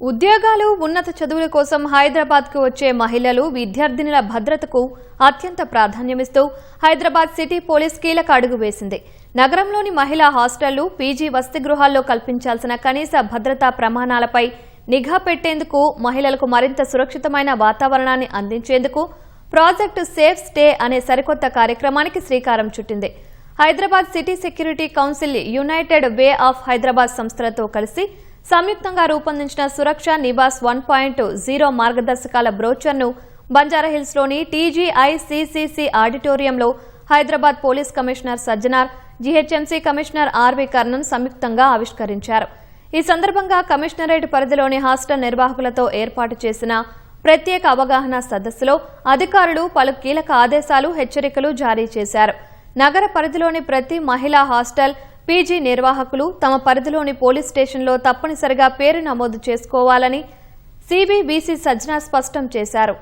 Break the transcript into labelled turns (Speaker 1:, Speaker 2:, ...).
Speaker 1: ఉద్యోగాలు ఉన్నత చదువుల కోసం హైదరాబాద్కు వచ్చే మహిళలు విద్యార్థినుల భద్రతకు అత్యంత ప్రాధాన్యమిస్తూ హైదరాబాద్ సిటీ పోలీస్ కీలక అడుగు వేసింది. నగరంలోని మహిళా హాస్టళ్లు, పీజీ వసతి గృహాల్లో కల్పించాల్సిన కనీస భద్రతా ప్రమాణాలపై నిఘా పెట్టేందుకు, మహిళలకు మరింత సురక్షితమైన వాతావరణాన్ని అందించేందుకు ప్రాజెక్టు సేఫ్ స్టే అనే సరికొత్త కార్యక్రమానికి శ్రీకారం చుట్టింది. Hyderabad city security council, United way of Hyderabad సంస్థలతో కలిసి సంయుక్తంగా రూపొందించిన సురక్ష నివాస్ 1.0 మార్గదర్శకాల బ్రోచర్ను బంజారాహిల్స్లోని టీజీఐసీసీసీ ఆడిటోరియంలో Hyderabad police commissioner Sajjanar, GHMC commissioner RV Karnan సంయుక్తంగా ఆవిష్కరించారు. ఈ సందర్భంగా కమిషనరేట్ పరిధిలోని హాస్టల్ నిర్వాహకులతో ఏర్పాటు చేసిన ప్రత్యేక అవగాహన సదస్సులో అధికారులు పలు కీలక ఆదేశాలు, హెచ్చరికలు జారీ చేశారు. నగర పరిధిలోని ప్రతి మహిళా హాస్టల్, పీజీ నిర్వాహకులు తమ పరిధిలోని పోలీస్ స్టేషన్లో తప్పనిసరిగా పేరు నమోదు చేసుకోవాలని సిబిబిసి సజ్జనార్ స్పష్టం చేశారు.